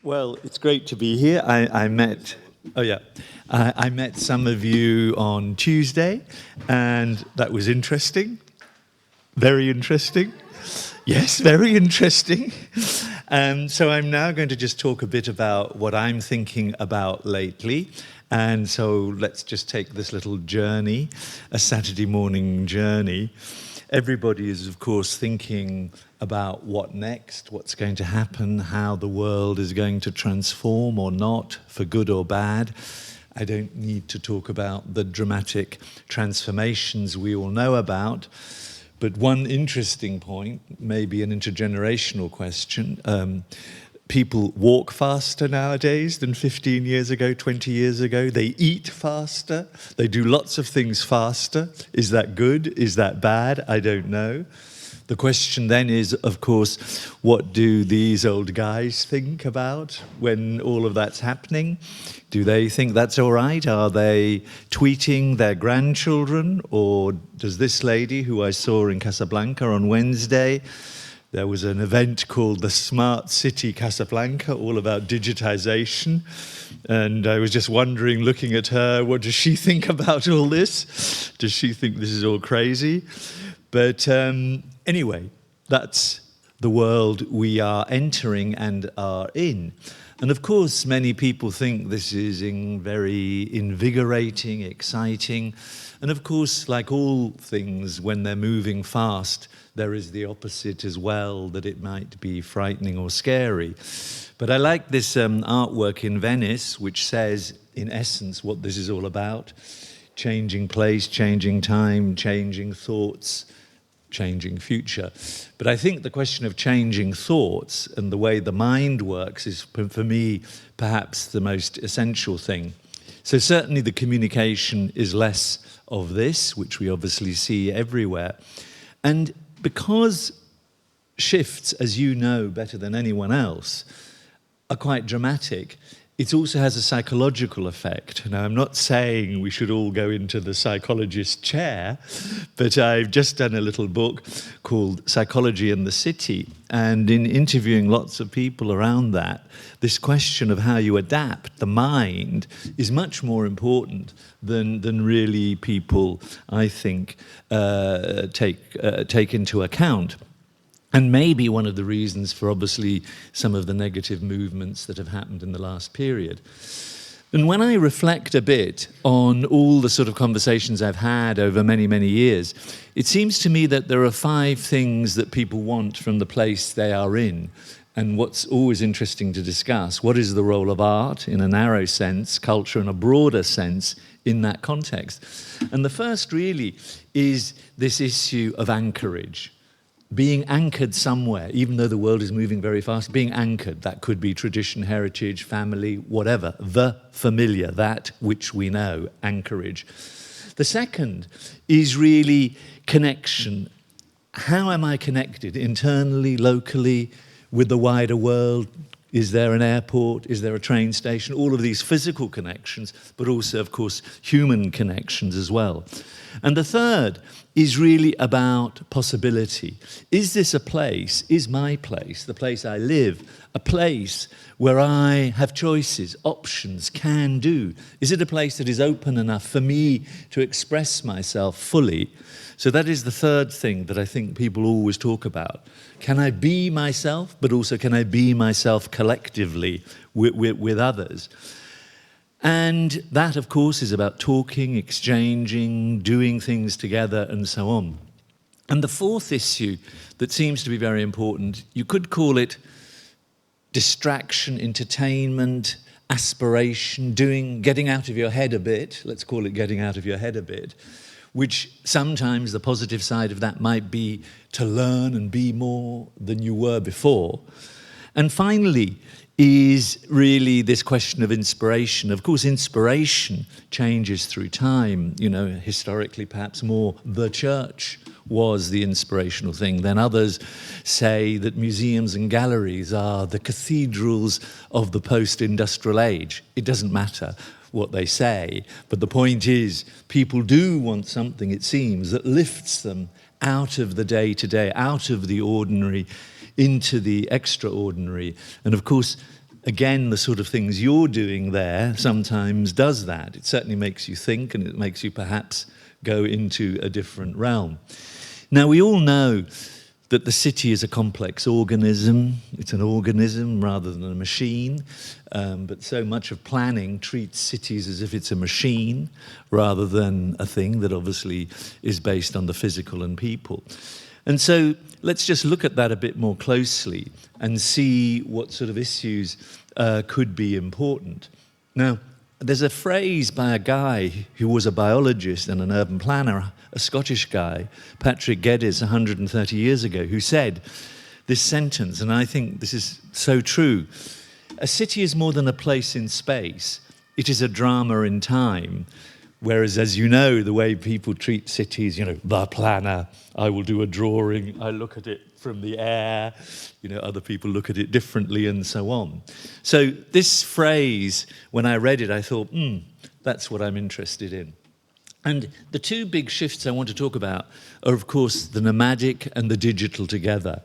Well, it's great to be here. I met some of you on Tuesday, and that was interesting. Very interesting. Yes, very interesting. So I'm now going to just talk a bit about what I'm thinking about lately. And so let's just take this little journey, a Saturday morning journey. Everybody is, of course, thinking about what next, what's going to happen, how the world is going to transform or not, for good or bad. I don't need to talk about the dramatic transformations we all know about. But one interesting point, maybe an intergenerational question, people walk faster nowadays than 15 years ago, 20 years ago. They eat faster. They do lots of things faster. Is that good? Is that bad? I don't know. The question then is, of course, what do these old guys think about when all of that's happening? Do they think that's all right? Are they tweeting their grandchildren? Or does this lady, who I saw in Casablanca on Wednesday, there was an event called the Smart City Casablanca, all about digitization. And I was just wondering, looking at her, what does she think about all this? Does she think this is all crazy? But anyway, that's the world we are entering and are in. And of course, many people think this is very invigorating, exciting. And of course, like all things, when they're moving fast, there is the opposite as well, that it might be frightening or scary. But I like this artwork in Venice, which says, in essence, what this is all about. Changing place, changing time, changing thoughts, changing future. But I think the question of changing thoughts and the way the mind works is, for me, perhaps the most essential thing. So certainly the communication is less of this, which we obviously see everywhere. And because shifts, as you know better than anyone else, are quite dramatic, it also has a psychological effect. Now, I'm not saying we should all go into the psychologist chair, but I've just done a little book called Psychology in the City, and in interviewing lots of people around that, this question of how you adapt the mind is much more important than really people, I think, take into account. And maybe one of the reasons for, obviously, some of the negative movements that have happened in the last period. And when I reflect a bit on all the sort of conversations I've had over many, many years, it seems to me that there are 5 things that people want from the place they are in. And what's always interesting to discuss, what is the role of art in a narrow sense, culture in a broader sense in that context? And the first really is this issue of anchorage. Being anchored somewhere, even though the world is moving very fast, being anchored, that could be tradition, heritage, family, whatever, the familiar, that which we know, anchorage. The second is really connection. How am I connected internally, locally, with the wider world? Is there an airport? Is there a train station? All of these physical connections, but also, of course, human connections as well. And the third is really about possibility. Is this a place, is my place, the place I live, a place where I have choices, options, can do? Is it a place that is open enough for me to express myself fully? So that is the third thing that I think people always talk about. Can I be myself, but also can I be myself collectively with others? And that, of course, is about talking, exchanging, doing things together, and so on. And the fourth issue that seems to be very important, you could call it distraction, entertainment, aspiration, getting out of your head a bit. Let's call it getting out of your head a bit, which sometimes the positive side of that might be to learn and be more than you were before. And finally, is really this question of inspiration. Of course, inspiration changes through time. You know, historically, perhaps more the church was the inspirational thing. Then others say that museums and galleries are the cathedrals of the post-industrial age. It doesn't matter what they say, but the point is, people do want something, it seems, that lifts them out of the day-to-day, out of the ordinary, into the extraordinary. And of course, again, the sort of things you're doing there sometimes does that. It certainly makes you think, and it makes you perhaps go into a different realm. Now, we all know that the city is a complex organism. It's an organism rather than a machine, but so much of planning treats cities as if it's a machine rather than a thing that obviously is based on the physical and people. And so let's just look at that a bit more closely and see what sort of issues could be important. Now, there's a phrase by a guy who was a biologist and an urban planner, a Scottish guy, Patrick Geddes, 130 years ago, who said this sentence, and I think this is so true: a city is more than a place in space, it is a drama in time. Whereas, as you know, the way people treat cities, the planner, I will do a drawing, I look at it from the air, other people look at it differently and so on. So this phrase, when I read it, I thought, that's what I'm interested in. And the two big shifts I want to talk about are, of course, the nomadic and the digital together.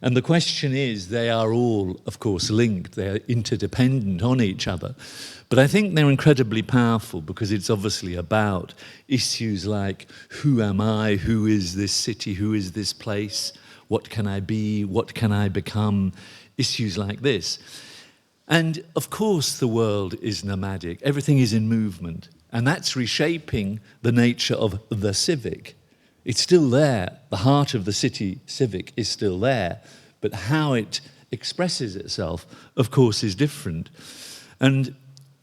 And the question is, they are all, of course, linked. They are interdependent on each other. But I think they're incredibly powerful because it's obviously about issues like, who am I? Who is this city? Who is this place? What can I be? What can I become? Issues like this. And of course, the world is nomadic. Everything is in movement. And that's reshaping the nature of the civic. It's still there. The heart of the city civic is still there. But how it expresses itself, of course, is different. And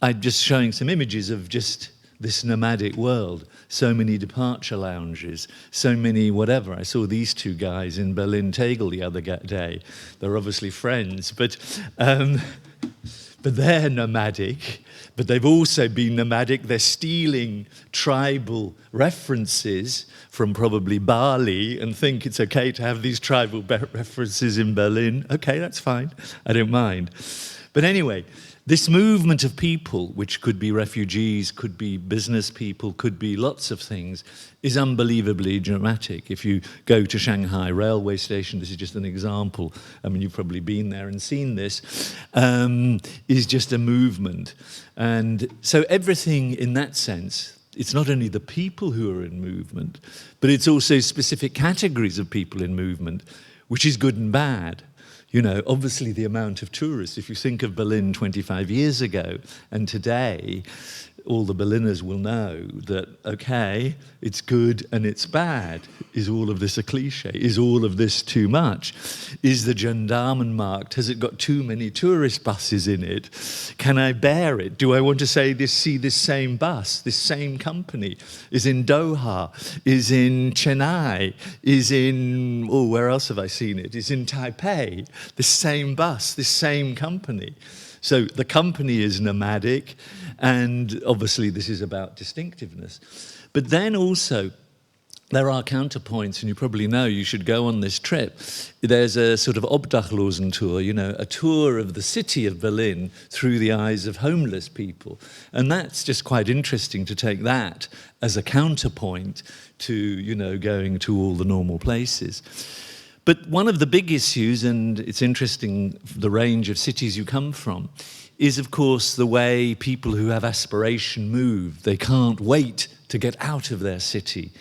I'm just showing some images of just this nomadic world. So many departure lounges, so many whatever. I saw these two guys in Berlin Tegel the other day. They're obviously friends, but they're nomadic. But they've also been nomadic. They're stealing tribal references from probably Bali and think it's okay to have these tribal references in Berlin. Okay, that's fine. I don't mind. But anyway, this movement of people, which could be refugees, could be business people, could be lots of things, is unbelievably dramatic. If you go to Shanghai railway station, this is just an example, I mean, you've probably been there and seen this, is just a movement. And so everything in that sense, it's not only the people who are in movement, but it's also specific categories of people in movement, which is good and bad. Obviously the amount of tourists, if you think of Berlin 25 years ago and today, all the Berliners will know that, okay, it's good and it's bad. Is all of this a cliche? Is all of this too much? Is the Gendarmenmarkt, has it got too many tourist buses in it? Can I bear it? Do I want to see this same bus, this same company, is in Doha, is in Chennai, is in, where else have I seen it? Is in Taipei, this same bus, this same company. So the company is nomadic, and obviously this is about distinctiveness. But then also, there are counterpoints, and you probably know you should go on this trip. There's a sort of Obdachlosen tour, a tour of the city of Berlin through the eyes of homeless people. And that's just quite interesting to take that as a counterpoint to, going to all the normal places. But one of the big issues, and it's interesting the range of cities you come from, is of course the way people who have aspiration move. They can't wait to get out of their city.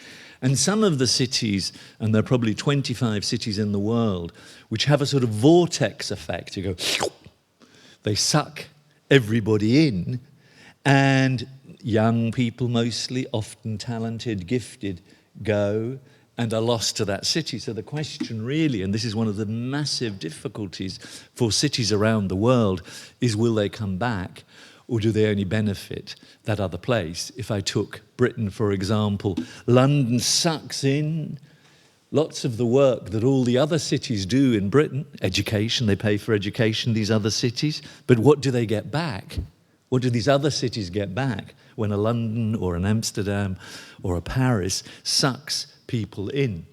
And some of the cities, and there are probably 25 cities in the world, which have a sort of vortex effect. You go, they suck everybody in, and young people mostly, often talented, gifted, go and are lost to that city. So the question really, and this is one of the massive difficulties for cities around the world, is will they come back, or do they only benefit that other place? If I took Britain, for example, London sucks in lots of the work that all the other cities do in Britain. Education, they pay for education, these other cities. But what do they get back? What do these other cities get back when a London or an Amsterdam or a Paris sucks people in?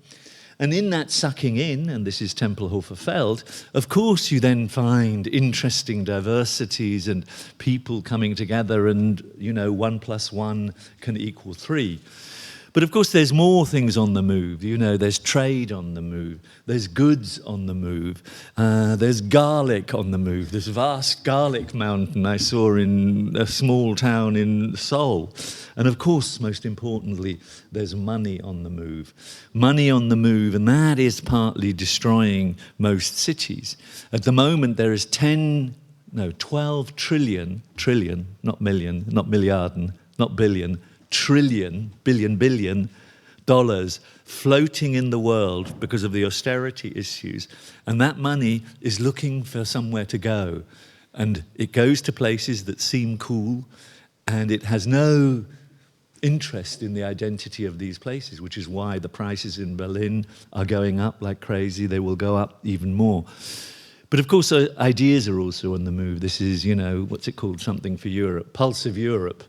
And in that sucking in, and this is Tempelhofer Feld, of course you then find interesting diversities and people coming together and, 1 + 1 can equal 3. But of course, there's more things on the move. You know, there's trade on the move. There's goods on the move. There's garlic on the move. This vast garlic mountain I saw in a small town in Seoul. And of course, most importantly, there's money on the move. Money on the move, and that is partly destroying most cities. At the moment, there is 12 trillion, not million, not milliarden, not billion, billion dollars floating in the world because of the austerity issues. And that money is looking for somewhere to go. And it goes to places that seem cool, and it has no interest in the identity of these places, which is why the prices in Berlin are going up like crazy. They will go up even more. But of course, ideas are also on the move. This is, you know, what's it called? Something for Europe. Pulse of Europe.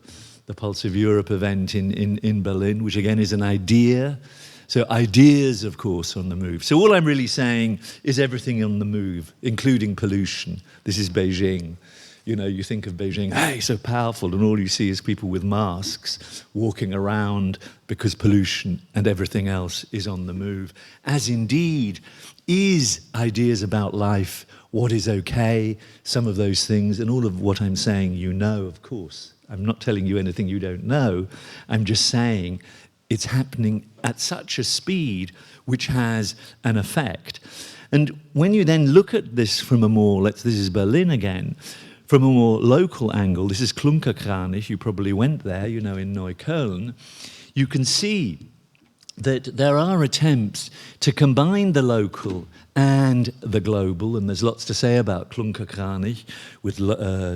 The Pulse of Europe event in Berlin, which again is an idea. So ideas, of course, on the move. So all I'm really saying is everything on the move, including pollution. This is Beijing. You know, you think of Beijing, hey, so powerful, and all you see is people with masks walking around because pollution and everything else is on the move. As indeed is ideas about life, what is okay, some of those things, and all of what I'm saying, you know, of course. I'm not telling you anything you don't know. I'm just saying it's happening at such a speed which has an effect. And when you then look at this from a more, this is Berlin again, from a more local angle, this is Klunkerkranich, you probably went there, you know, in Neukölln, you can see that there are attempts to combine the local and the global, and there's lots to say about Klunkerkranich, with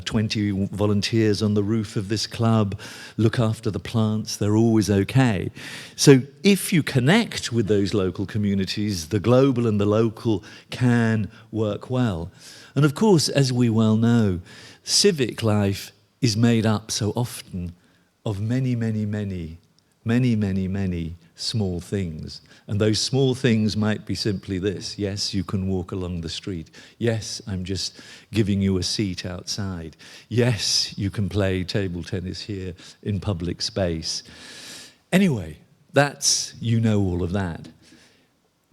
20 volunteers on the roof of this club, look after the plants, they're always okay. So if you connect with those local communities, the global and the local can work well. And of course, as we well know, civic life is made up so often of many small things. And those small things might be simply this. Yes, you can walk along the street. Yes, I'm just giving you a seat outside. Yes, you can play table tennis here in public space. Anyway, that's, you know, all of that.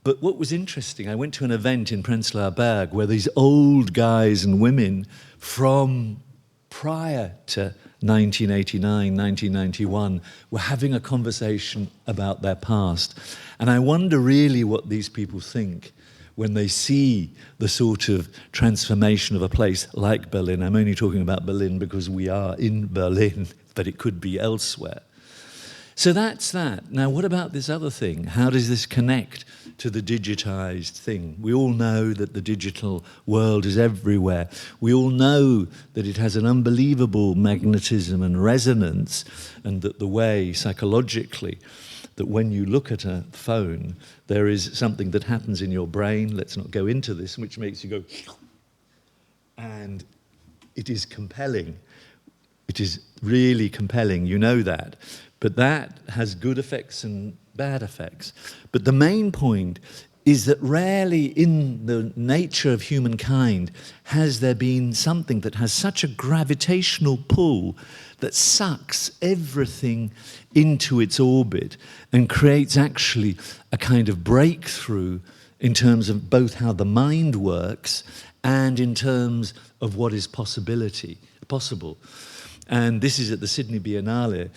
But what was interesting, I went to an event in Prenzlauer Berg where these old guys and women from prior to 1989, 1991, were having a conversation about their past. And I wonder really what these people think when they see the sort of transformation of a place like Berlin. I'm only talking about Berlin because we are in Berlin, but it could be elsewhere. So that's that. Now, what about this other thing? How does this connect to the digitized thing? We all know that the digital world is everywhere. We all know that it has an unbelievable magnetism and resonance, and that the way, psychologically, that when you look at a phone, there is something that happens in your brain, let's not go into this, which makes you go, and it is compelling. It is really compelling, you know that. But that has good effects and bad effects. But the main point is that rarely in the nature of humankind has there been something that has such a gravitational pull that sucks everything into its orbit and creates actually a kind of breakthrough in terms of both how the mind works and in terms of what is possible. And this is at the Sydney Biennale.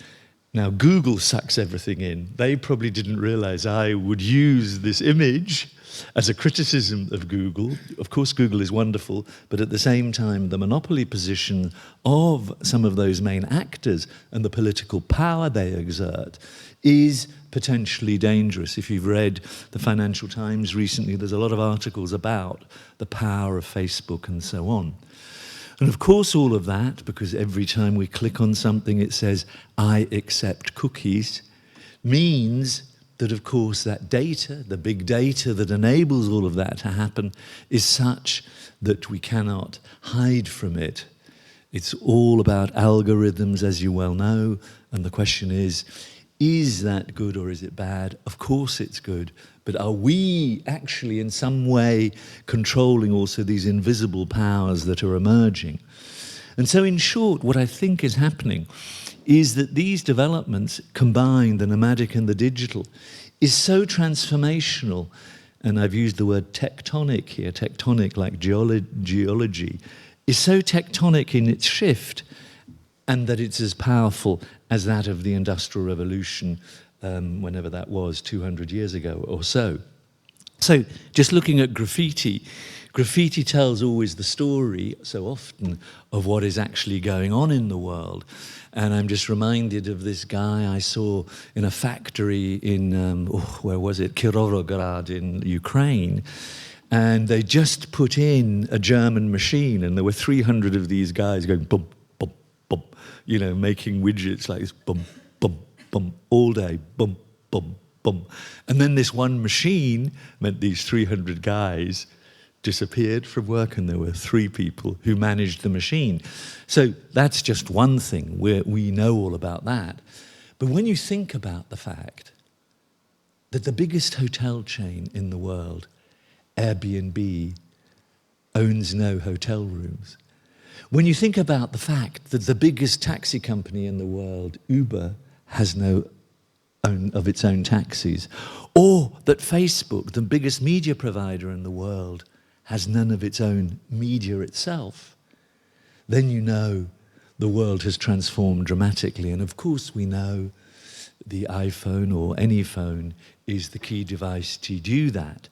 Now, Google sucks everything in. They probably didn't realize I would use this image as a criticism of Google. Of course, Google is wonderful, but at the same time, the monopoly position of some of those main actors and the political power they exert is potentially dangerous. If you've read the Financial Times recently, there's a lot of articles about the power of Facebook and so on. And of course all of that, because every time we click on something it says, I accept cookies, means that of course that data, the big data that enables all of that to happen, is such that we cannot hide from it. It's all about algorithms, as you well know, and the question is that good or is it bad? Of course it's good. But are we actually in some way controlling also these invisible powers that are emerging? And so in short, what I think is happening is that these developments combine the nomadic and the digital is so transformational, and I've used the word tectonic here, tectonic like geology, is so tectonic in its shift, and that it's as powerful as that of the Industrial Revolution, whenever that was, 200 years ago or so. So just looking at graffiti, graffiti tells always the story, so often, of what is actually going on in the world. And I'm just reminded of this guy I saw in a factory in, where was it, Kirovograd in Ukraine. And they just put in a German machine, and there were 300 of these guys going bum, bum, bum, you know, making widgets like this, bum, bum, bum, all day, bum, bum, bum. And then this one machine meant these 300 guys disappeared from work, and there were 3 people who managed the machine. So that's just one thing, we know all about that. But when you think about the fact that the biggest hotel chain in the world, Airbnb, owns no hotel rooms. When you think about the fact that the biggest taxi company in the world, Uber, has no of its own taxis, or that Facebook, the biggest media provider in the world, has none of its own media itself, then you know the world has transformed dramatically. And of course we know the iPhone or any phone is the key device to do that.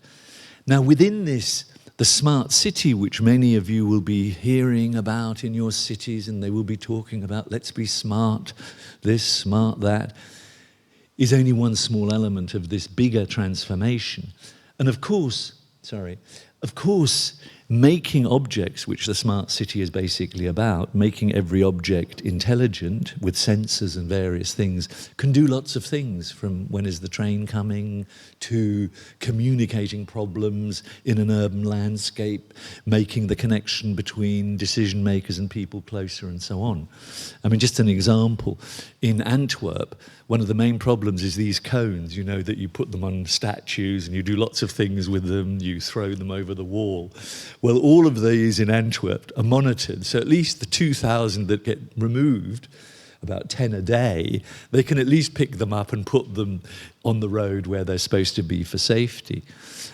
Now within this, the smart city, which many of you will be hearing about in your cities, and they will be talking about, let's be smart, this, smart, that, is only one small element of this bigger transformation. And of course, making objects, which the smart city is basically about, making every object intelligent with sensors and various things, can do lots of things, from when is the train coming, to communicating problems in an urban landscape, making the connection between decision makers and people closer, and so on. I mean, just an example, in Antwerp, one of the main problems is these cones, you know, that you put them on statues and you do lots of things with them, you throw them over the wall. Well, all of these in Antwerp are monitored, so at least the 2,000 that get removed, about 10 a day, they can at least pick them up and put them on the road where they're supposed to be for safety.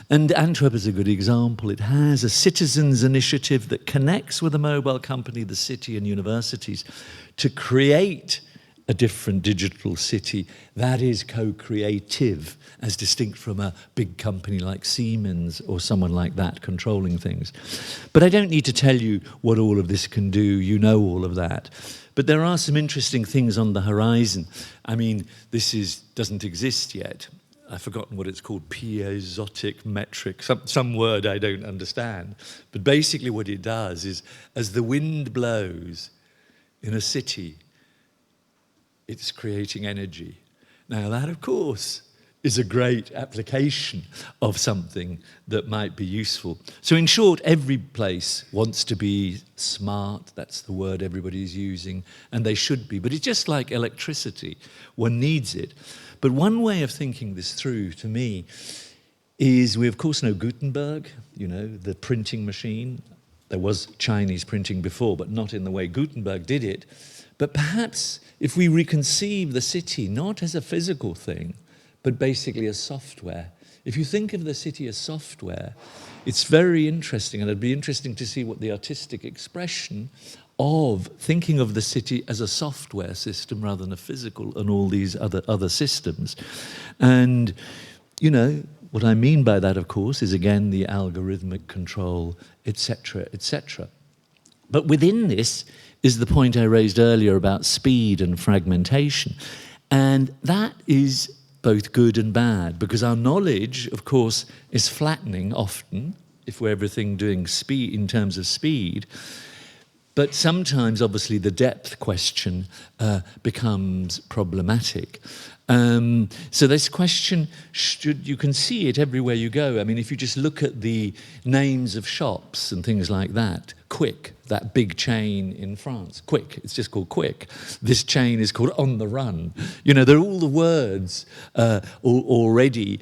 And Antwerp is a good example. It has a citizens' initiative that connects with a mobile company, the city and universities, to create a different digital city that is co-creative, as distinct from a big company like Siemens or someone like that controlling things. But I don't need to tell you what all of this can do, you know all of that. But there are some interesting things on the horizon. I mean, this doesn't exist yet. I've forgotten what it's called, piezotic metric, some word I don't understand. But basically what it does is, as the wind blows in a city, it's creating energy. Now that, of course, is a great application of something that might be useful. So in short, every place wants to be smart, that's the word everybody's using, and they should be. But it's just like electricity, one needs it. But one way of thinking this through, to me, is we of course know Gutenberg, you know, the printing machine. There was Chinese printing before, but not in the way Gutenberg did it. But perhaps if we reconceive the city not as a physical thing, but basically as software. If you think of the city as software, it's very interesting, and it'd be interesting to see what the artistic expression of thinking of the city as a software system rather than a physical and all these other systems. And, you know, what I mean by that, of course, is again the algorithmic control, etc., etc. But within this is the point I raised earlier about speed and fragmentation. And that is both good and bad, because our knowledge, of course, is flattening often, if we're everything doing speed in terms of speed. But sometimes, obviously, the depth question becomes problematic. So this question, you can see it everywhere you go. I mean, if you just look at the names of shops and things like that, Quick, that big chain in France, Quick, it's just called Quick. This chain is called On the Run. You know, there are all the words already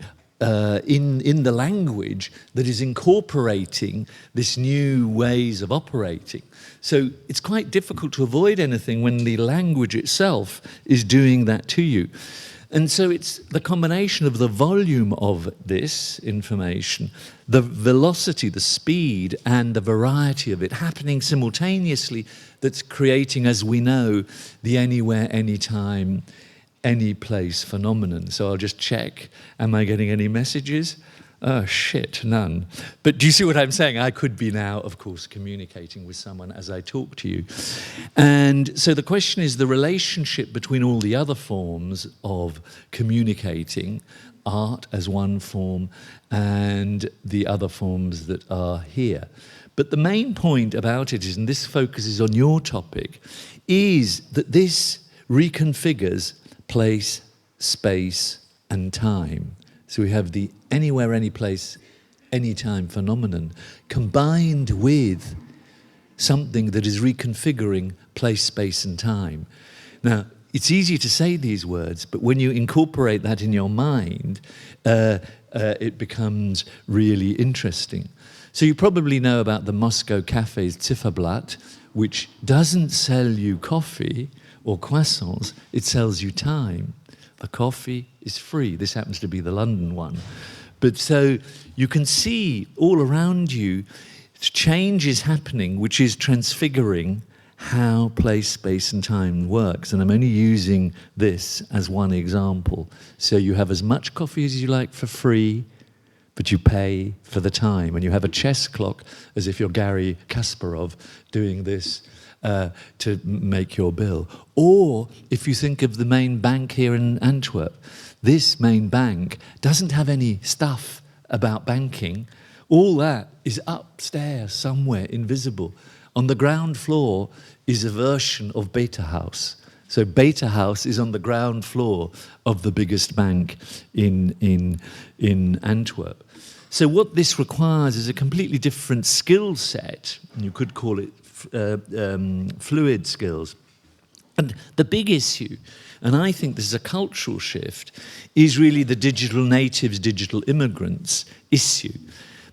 in the language that is incorporating this new ways of operating. So it's quite difficult to avoid anything when the language itself is doing that to you. And so it's the combination of the volume of this information, the velocity, the speed, and the variety of it happening simultaneously that's creating, as we know, the anywhere, anytime, any place phenomenon. So I'll just check, am I getting any messages? Oh shit, none. But do you see what I'm saying? I could be now, of course, communicating with someone as I talk to you. And so the question is the relationship between all the other forms of communicating, art as one form, and the other forms that are here. But the main point about it is, and this focuses on your topic, is that this reconfigures place, space, and time. So we have the anywhere, any place, anytime phenomenon combined with something that is reconfiguring place, space, and time. Now, it's easy to say these words, but when you incorporate that in your mind, it becomes really interesting. So you probably know about the Moscow cafe's Zifferblatt, which doesn't sell you coffee or croissants, it sells you time. The coffee is free. This happens to be the London one. But so you can see all around you change is happening, which is transfiguring how place, space, and time works. And I'm only using this as one example. So you have as much coffee as you like for free, but you pay for the time. And you have a chess clock as if you're Garry Kasparov doing this to make your bill. Or if you think of the main bank here in Antwerp, this main bank doesn't have any stuff about banking. All that is upstairs somewhere, invisible. On the ground floor is a version of Beta House. So Beta House is on the ground floor of the biggest bank in Antwerp. So what this requires is a completely different skill set. You could call it fluid skills. And the big issue, and I think this is a cultural shift, is really the digital natives, digital immigrants issue.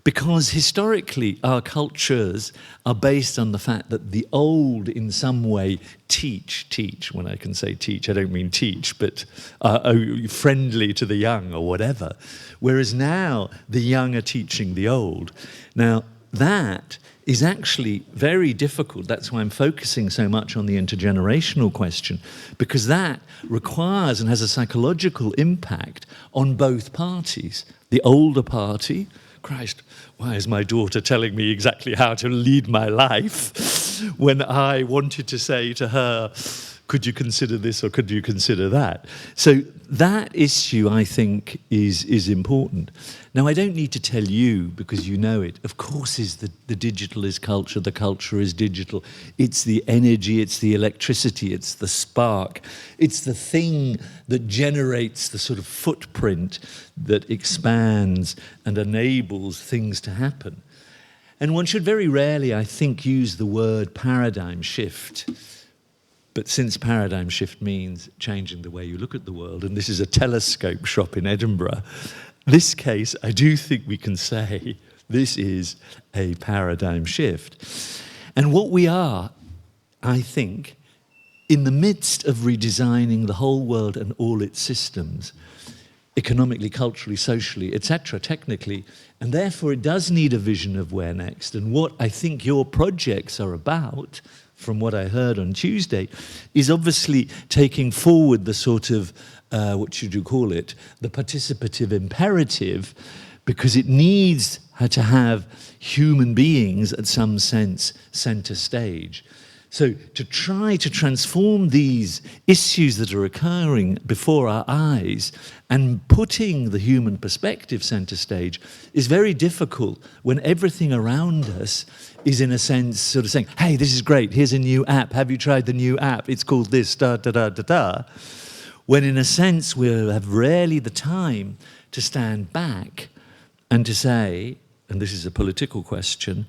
Because historically, our cultures are based on the fact that the old in some way teach. When I can say teach, I don't mean teach, but are friendly to the young or whatever. Whereas now, the young are teaching the old. Now, that is actually very difficult. That's why I'm focusing so much on the intergenerational question, because that requires and has a psychological impact on both parties. The older party, Christ, why is my daughter telling me exactly how to lead my life when I wanted to say to her, could you consider this or could you consider that? So that issue, I think, is important. Now, I don't need to tell you, because you know it, of course is the digital is culture, the culture is digital. It's the energy, it's the electricity, it's the spark. It's the thing that generates the sort of footprint that expands and enables things to happen. And one should very rarely, I think, use the word paradigm shift. But since paradigm shift means changing the way you look at the world, and this is a telescope shop in Edinburgh, this case, I do think we can say this is a paradigm shift. And what we are, I think, in the midst of redesigning the whole world and all its systems, economically, culturally, socially, etc., technically, and therefore it does need a vision of where next. And what I think your projects are about, from what I heard on Tuesday, is obviously taking forward the sort of, what should you call it, the participative imperative, because it needs to have human beings at some sense center stage. So to try to transform these issues that are occurring before our eyes and putting the human perspective center stage is very difficult when everything around us is, in a sense, sort of saying, hey, this is great, here's a new app, have you tried the new app, it's called this, da-da-da-da-da. When in a sense we have rarely the time to stand back and to say, and this is a political question,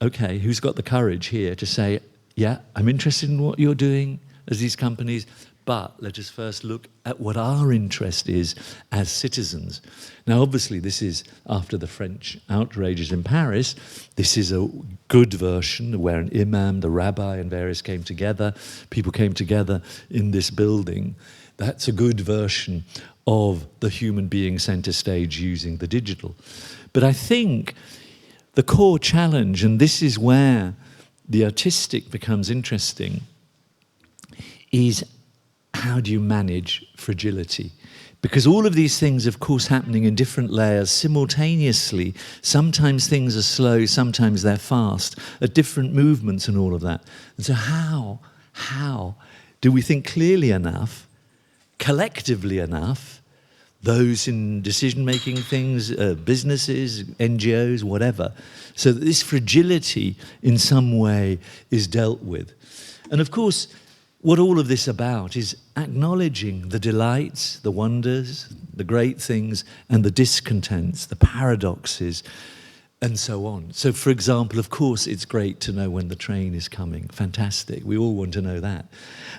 okay, who's got the courage here to say, yeah, I'm interested in what you're doing as these companies, But let us first look at what our interest is as citizens. Now, obviously, this is after the French outrages in Paris. This is a good version where an imam, the rabbi, and various came together. People came together in this building. That's a good version of the human being center stage using the digital. But I think the core challenge, and this is where the artistic becomes interesting, is how do you manage fragility? Because all of these things, of course, happening in different layers simultaneously. Sometimes things are slow, sometimes they're fast, at different movements and all of that. And so how do we think clearly enough, collectively enough, those in decision-making things, businesses, NGOs, whatever, so that this fragility in some way is dealt with? And of course, what all of this about is acknowledging the delights, the wonders, the great things, and the discontents, the paradoxes, and so on. So, for example, of course, it's great to know when the train is coming. Fantastic. We all want to know that.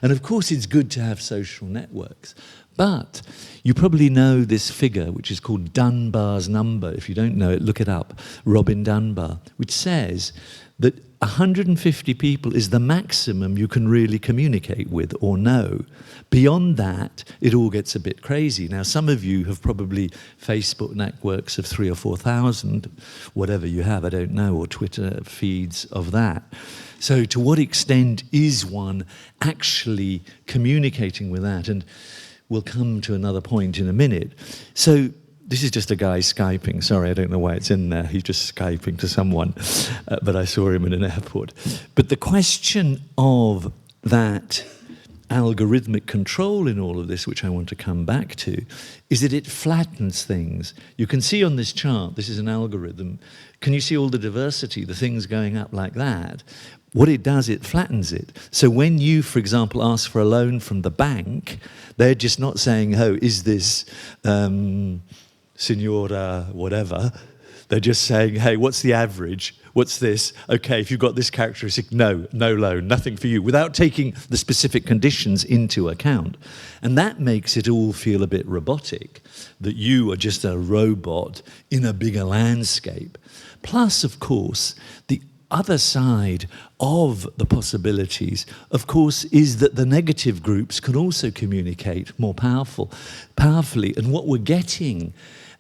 And of course, it's good to have social networks. But you probably know this figure, which is called Dunbar's number. If you don't know it, look it up. Robin Dunbar, which says that 150 people is the maximum you can really communicate with or know. Beyond that, it all gets a bit crazy. Now, some of you have probably Facebook networks of 3,000 or 4,000, whatever you have, I don't know, or Twitter feeds of that. So to what extent is one actually communicating with that? And we'll come to another point in a minute. So this is just a guy Skyping. Sorry, I don't know why it's in there. He's just Skyping to someone, but I saw him in an airport. But the question of that algorithmic control in all of this, which I want to come back to, is that it flattens things. You can see on this chart, this is an algorithm. Can you see all the diversity, the things going up like that? What it does, it flattens it. So when you, for example, ask for a loan from the bank, they're just not saying, oh, is this Signora whatever? They're just saying, hey, what's the average? What's this? Okay, if you've got this characteristic, no loan, nothing for you, without taking the specific conditions into account. And that makes it all feel a bit robotic, that you are just a robot in a bigger landscape. Plus, of course, the other side of the possibilities, of course, is that the negative groups can also communicate more powerfully. And what we're getting,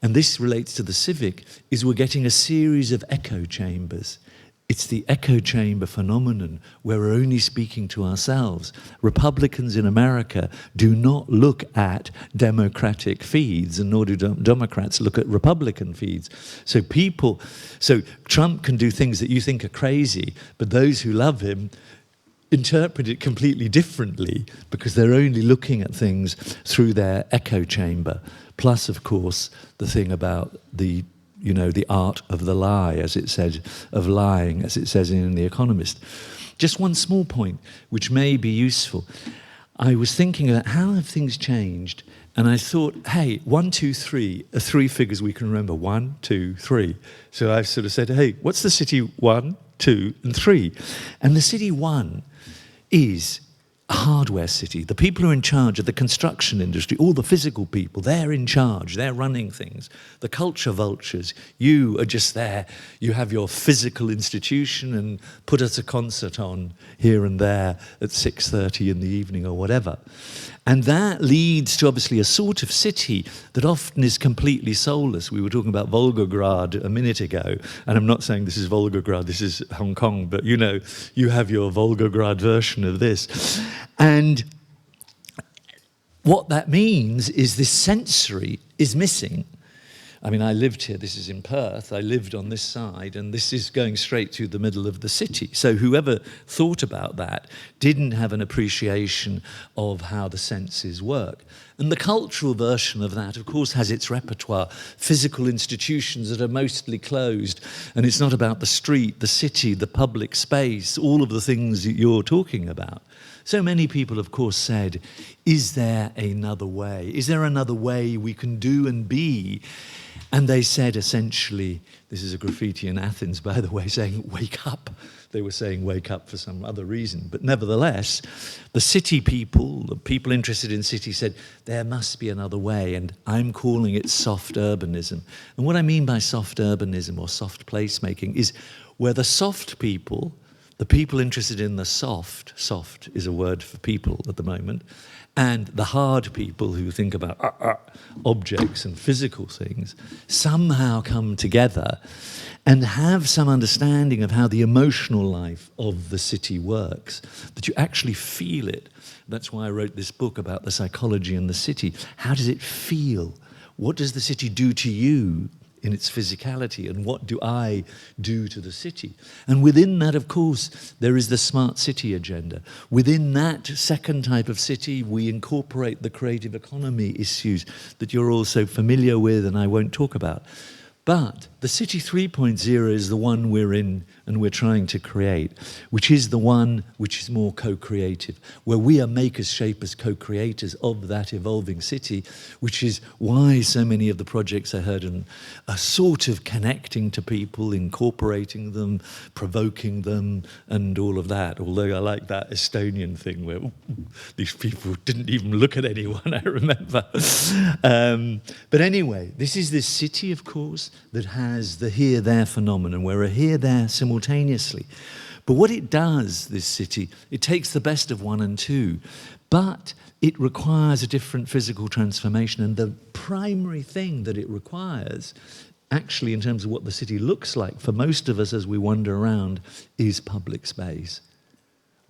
and this relates to the civic, is we're getting a series of echo chambers. It's the echo chamber phenomenon where we're only speaking to ourselves. Republicans in America do not look at Democratic feeds, and nor do Democrats look at Republican feeds. So Trump can do things that you think are crazy, but those who love him interpret it completely differently because they're only looking at things through their echo chamber. Plus, of course, the thing about the art of the lie, as it said, of lying, as it says in The Economist. Just one small point, which may be useful. I was thinking about how have things changed, and I thought, hey, 1, 2, 3 are 3 figures we can remember. 1, 2, 3. So I sort of said, hey, what's the city 1, 2, and 3? And the city 1 is a hardware city. The people who are in charge of the construction industry, all the physical people, they're in charge, they're running things. The culture vultures, you are just there. You have your physical institution and put us a concert on here and there at 6:30 in the evening or whatever. And that leads to obviously a sort of city that often is completely soulless. We were talking about Volgograd a minute ago, and I'm not saying this is Volgograd, this is Hong Kong, but you have your Volgograd version of this. And what that means is this sensory is missing. I mean, I lived here, this is in Perth, I lived on this side, and this is going straight through the middle of the city. So whoever thought about that didn't have an appreciation of how the senses work. And the cultural version of that, of course, has its repertoire, physical institutions that are mostly closed, and it's not about the street, the city, the public space, all of the things that you're talking about. So many people, of course, said, is there another way? Is there another way we can do and be And they said essentially, this is a graffiti in Athens, by the way, saying, wake up. They were saying wake up for some other reason. But nevertheless, the city people, the people interested in city said, there must be another way, and I'm calling it soft urbanism. And what I mean by soft urbanism or soft placemaking is where the soft people, the people interested in the soft is a word for people at the moment, and the hard people who think about objects and physical things somehow come together and have some understanding of how the emotional life of the city works, that you actually feel it. That's why I wrote this book about the psychology in the city. How does it feel? What does the city do to you in its physicality, and what do I do to the city? And within that, of course, there is the smart city agenda. Within that second type of city, we incorporate the creative economy issues that you're all so familiar with and I won't talk about. But the City 3.0 is the one we're in and we're trying to create, which is the one which is more co-creative, where we are makers, shapers, co-creators of that evolving city, which is why so many of the projects I heard are sort of connecting to people, incorporating them, provoking them, and all of that. Although I like that Estonian thing where these people didn't even look at anyone, I remember. But anyway, this is this city, of course, that has the here-there phenomenon, where a here-there simultaneously. But what it does, this city, it takes the best of one and two, but it requires a different physical transformation. And the primary thing that it requires, actually in terms of what the city looks like for most of us as we wander around, is public space.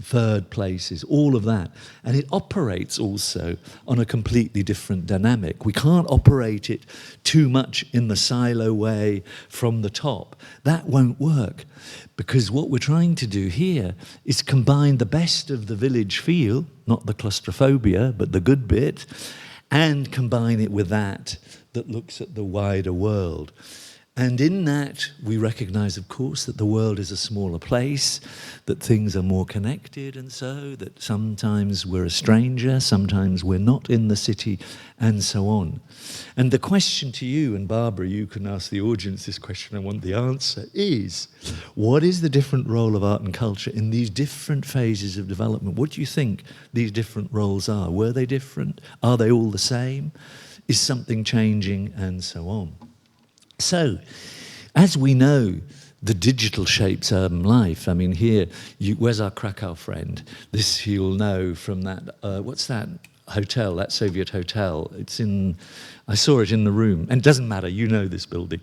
Third places, all of that. And it operates also on a completely different dynamic. We can't operate it too much in the silo way from the top. That won't work, because what we're trying to do here is combine the best of the village feel, not the claustrophobia, but the good bit, and combine it with that looks at the wider world. And in that, we recognize, of course, that the world is a smaller place, that things are more connected, and so that sometimes we're a stranger, sometimes we're not in the city, and so on. And the question to you, and Barbara, you can ask the audience this question, I want the answer, is what is the different role of art and culture in these different phases of development? What do you think these different roles are? Were they different? Are they all the same? Is something changing? And so on. So, as we know, the digital shapes urban life. I mean, here, where's our Krakow friend? This you'll know from that, what's that hotel, that Soviet hotel? I saw it in the room. And it doesn't matter, you know this building.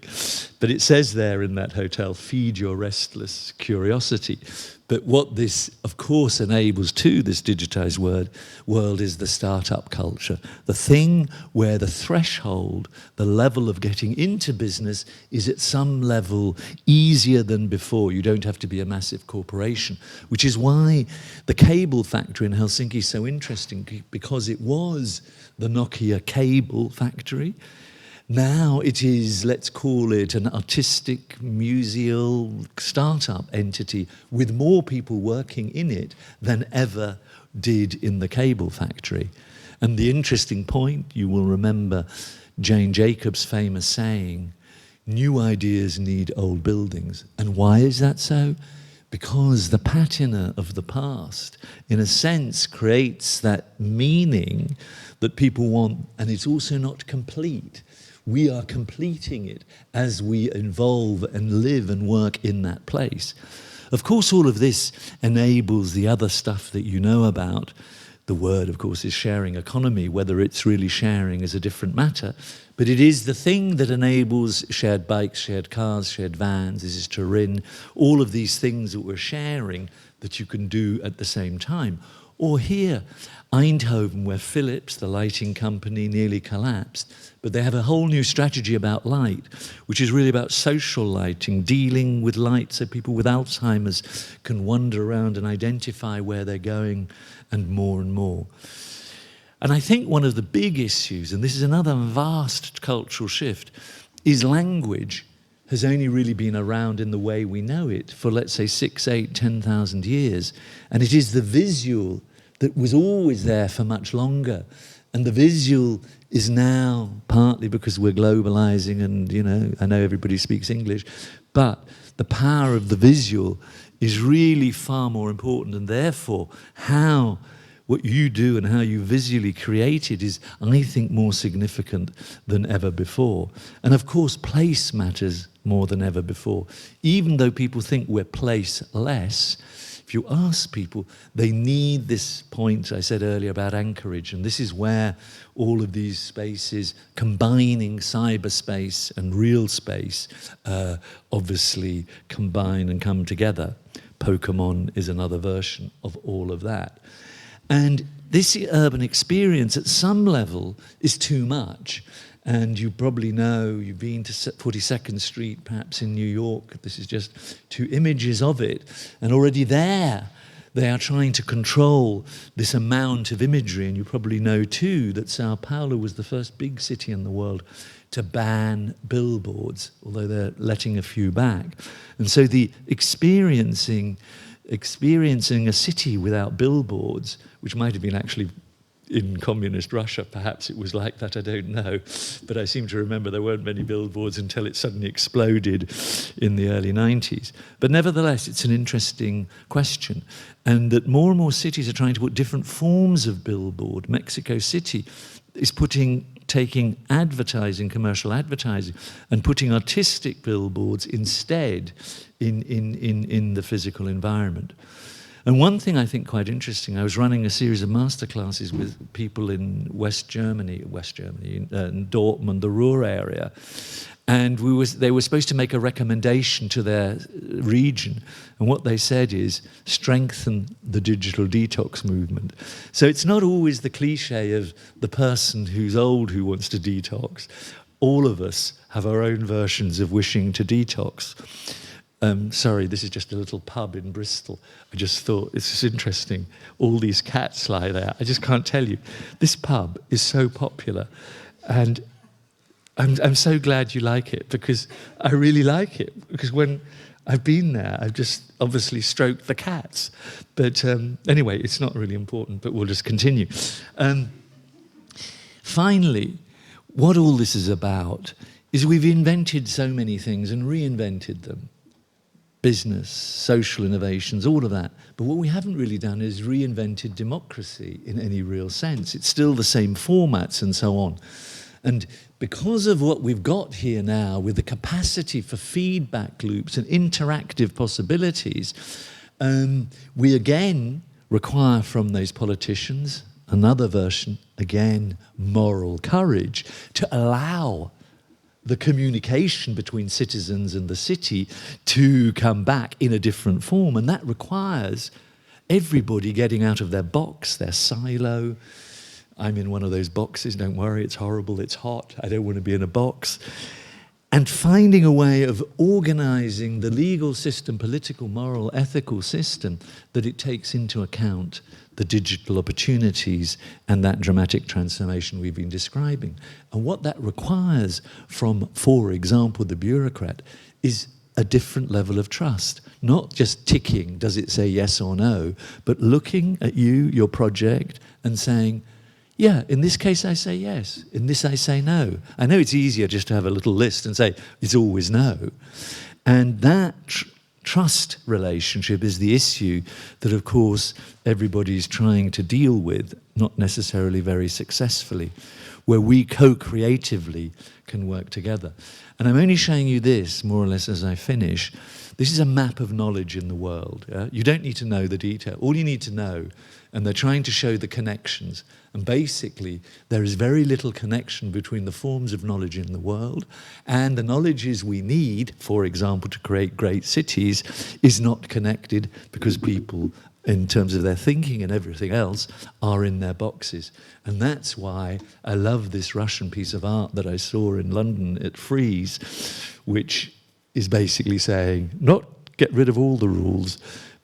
But it says there in that hotel, feed your restless curiosity. But what this, of course, enables to this digitized world is the startup culture. The thing where the threshold, the level of getting into business is at some level easier than before. You don't have to be a massive corporation, which is why the cable factory in Helsinki is so interesting, because it was the Nokia cable factory. Now it is, let's call it, an artistic, museal startup entity with more people working in it than ever did in the cable factory. And the interesting point, you will remember Jane Jacobs' famous saying, new ideas need old buildings. And why is that so? Because the patina of the past, in a sense, creates that meaning that people want, and it's also not complete. We are completing it as we evolve and live and work in that place. Of course, all of this enables the other stuff that you know about. The word, of course, is sharing economy. Whether it's really sharing is a different matter. But it is the thing that enables shared bikes, shared cars, shared vans. This is Turin. All of these things that we're sharing that you can do at the same time. Or here, Eindhoven, where Philips, the lighting company, nearly collapsed. But they have a whole new strategy about light, which is really about social lighting, dealing with light so people with Alzheimer's can wander around and identify where they're going, and more and more. And I think one of the big issues, and this is another vast cultural shift, is language has only really been around in the way we know it for, let's say, 6, 8, 10,000 years. And it is the visual that was always there for much longer. And the visual is now, partly because we're globalizing and, I know everybody speaks English, but the power of the visual is really far more important, and therefore what you do and how you visually create it is, I think, more significant than ever before. And of course, place matters more than ever before. Even though people think we're placeless, if you ask people, they need this point I said earlier about anchorage, and this is where all of these spaces, combining cyberspace and real space, obviously combine and come together. Pokemon is another version of all of that. And this urban experience at some level is too much. And you probably know, you've been to 42nd Street, perhaps in New York. This is just two images of it. And already there, they are trying to control this amount of imagery. And you probably know too that Sao Paulo was the first big city in the world to ban billboards, although they're letting a few back. And so the experiencing a city without billboards, which might have been actually in communist Russia, perhaps it was like that, I don't know. But I seem to remember there weren't many billboards until it suddenly exploded in the early 90s. But nevertheless, it's an interesting question. And that more and more cities are trying to put different forms of billboard. Mexico City is taking advertising, commercial advertising, and putting artistic billboards instead in the physical environment. And one thing I think quite interesting, I was running a series of masterclasses with people in West Germany, in Dortmund, the Ruhr area, and they were supposed to make a recommendation to their region, and what they said is strengthen the digital detox movement. So it's not always the cliche of the person who's old who wants to detox. All of us have our own versions of wishing to detox. Sorry, this is just a little pub in Bristol. I just thought, it's just interesting. All these cats lie there. I just can't tell you. This pub is so popular. And I'm so glad you like it, because I really like it. Because when I've been there, I've just obviously stroked the cats. But anyway, it's not really important, but we'll just continue. Finally, what all this is about is we've invented so many things and reinvented them. Business, social innovations, all of that. But what we haven't really done is reinvented democracy in any real sense. It's still the same formats and so on. And because of what we've got here now, with the capacity for feedback loops and interactive possibilities, we again require from those politicians, another version, again, moral courage, to allow the communication between citizens and the city to come back in a different form. And that requires everybody getting out of their box, their silo. I'm in one of those boxes, don't worry, it's horrible, it's hot, I don't want to be in a box. And finding a way of organizing the legal system, political, moral, ethical system, that it takes into account the digital opportunities and that dramatic transformation we've been describing. And what that requires from, for example, the bureaucrat is a different level of trust. Not just ticking, does it say yes or no, but looking at you, your project, and saying, yeah, in this case I say yes, in this I say no. I know it's easier just to have a little list and say it's always no. And that trust relationship is the issue that, of course, everybody's trying to deal with, not necessarily very successfully, where we co-creatively can work together. And I'm only showing you this, more or less, as I finish. This is a map of knowledge in the world. Yeah? You don't need to know the detail. All you need to know, and they're trying to show the connections. And basically, there is very little connection between the forms of knowledge in the world and the knowledges we need, for example, to create great cities, is not connected because people, in terms of their thinking and everything else, are in their boxes. And that's why I love this Russian piece of art that I saw in London at Frieze, which is basically saying, not get rid of all the rules,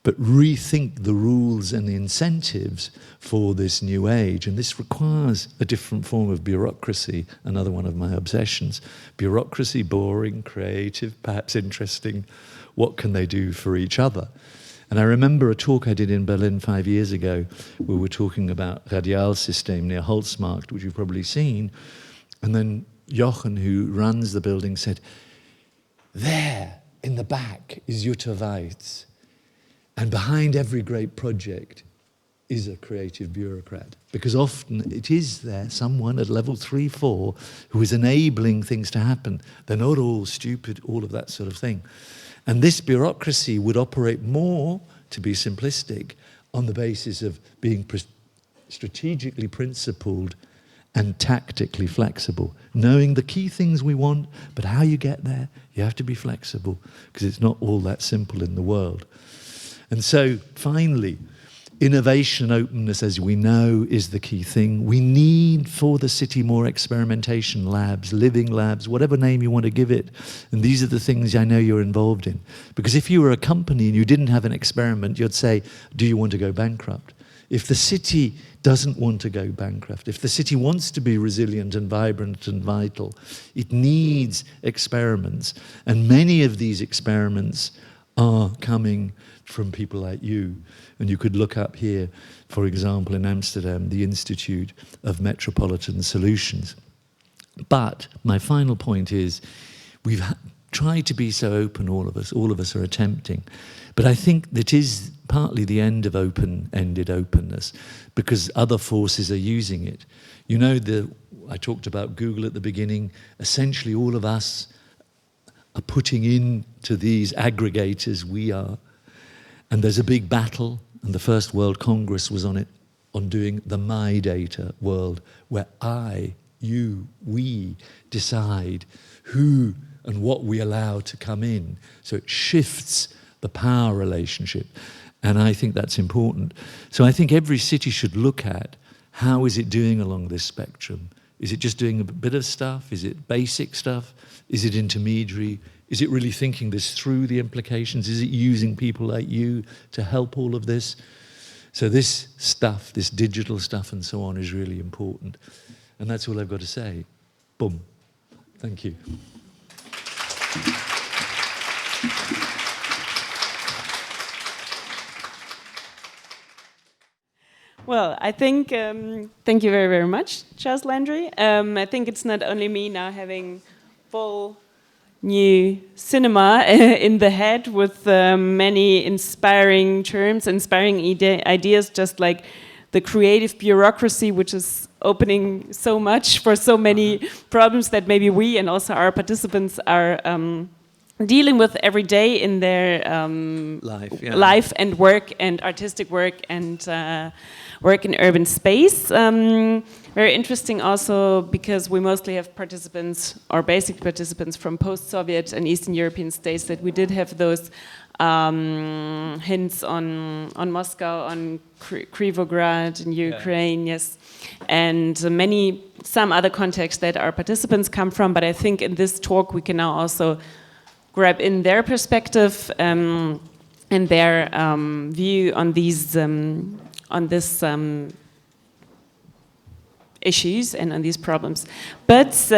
but rethink the rules and the incentives for this new age. And this requires a different form of bureaucracy, another one of my obsessions. Bureaucracy, boring, creative, perhaps interesting. What can they do for each other? And I remember a talk I did in Berlin 5 years ago, where we were talking about Radialsystem near Holzmarkt, which you've probably seen. And then Jochen, who runs the building, said, there in the back is Jutta Weitz. And behind every great project is a creative bureaucrat. Because often it is there, someone at level 3, 4, who is enabling things to happen. They're not all stupid, all of that sort of thing. And this bureaucracy would operate more, to be simplistic, on the basis of being strategically principled and tactically flexible. Knowing the key things we want, but how you get there, you have to be flexible, because it's not all that simple in the world. And so, finally, innovation and openness, as we know, is the key thing. We need for the city more experimentation labs, living labs, whatever name you want to give it. And these are the things I know you're involved in. Because if you were a company and you didn't have an experiment, you'd say, do you want to go bankrupt? If the city doesn't want to go bankrupt, if the city wants to be resilient and vibrant and vital, it needs experiments. And many of these experiments are coming from people like you. And you could look up here, for example, in Amsterdam, the Institute of Metropolitan Solutions. But my final point is, we've tried to be so open, all of us are attempting. But I think that is partly the end of open-ended openness, because other forces are using it. You know, I talked about Google at the beginning. Essentially, all of us are putting into these aggregators, we are. And there's a big battle, and the First World Congress was on doing the My Data world, where I, you, we decide who and what we allow to come in. So it shifts the power relationship. And I think that's important. So I think every city should look at how is it doing along this spectrum. Is it just doing a bit of stuff? Is it basic stuff? Is it intermediary? Is it really thinking this through, the implications? Is it using people like you to help all of this? So this stuff, this digital stuff and so on, is really important. And that's all I've got to say. Boom. Thank you. Well, I think, thank you very, very much, Charles Landry. I think it's not only me now having full new cinema in the head with many inspiring terms, inspiring ideas, just like the creative bureaucracy, which is opening so much for so many problems that maybe we and also our participants are dealing with every day in their life and work and artistic work and work in urban space. Very interesting also because we mostly have participants or basic participants from post-Soviet and Eastern European states, that we did have those hints on Moscow, on Krivograd in Ukraine, yes, and some other contexts that our participants come from. But I think in this talk we can now also grab in their perspective and their view on these issues and on these problems. But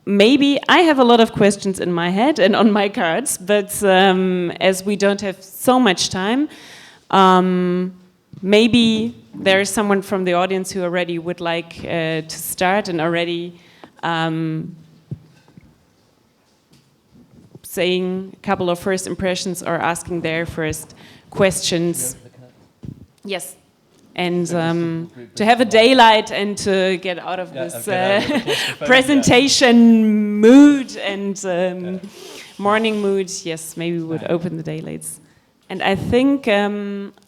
maybe I have a lot of questions in my head and on my cards, but as we don't have so much time, maybe there is someone from the audience who already would like to start and already saying a couple of first impressions or asking their first questions. Yes. And to have a daylight and to get out of this presentation mood and morning mood, yes, maybe we would open the daylights. And I think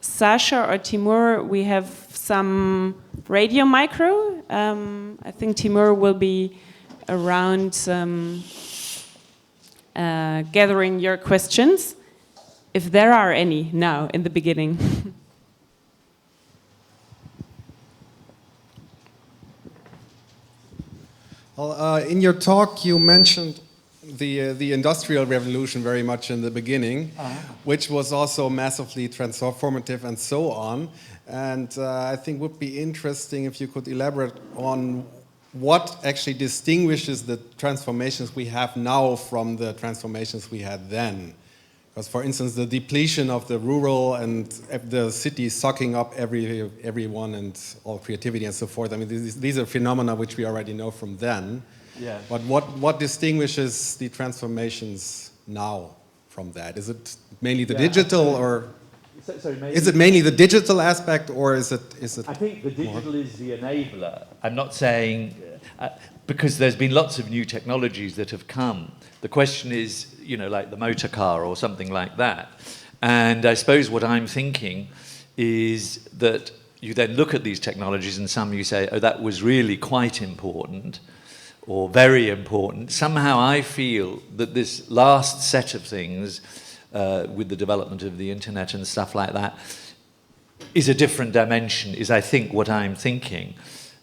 Sasha or Timur, we have some radio micro. I think Timur will be around gathering your questions, if there are any now in the beginning. Well, in your talk, you mentioned the Industrial Revolution very much in the beginning, which was also massively transformative and so on. And I think would be interesting if you could elaborate on what actually distinguishes the transformations we have now from the transformations we had then. Because, for instance, the depletion of the rural and the city sucking up everyone and all creativity and so forth. I mean, these are phenomena which we already know from then. Yeah. But what distinguishes the transformations now from that? Is it mainly the digital, or is it mainly the digital aspect, or is it? I think the digital is the enabler. I'm not saying because there's been lots of new technologies that have come. The question is, you know, like the motor car or something like that. And I suppose what I'm thinking is that you then look at these technologies and some you say, oh, that was really quite important or very important. Somehow I feel that this last set of things with the development of the internet and stuff like that is a different dimension, is I think what I'm thinking,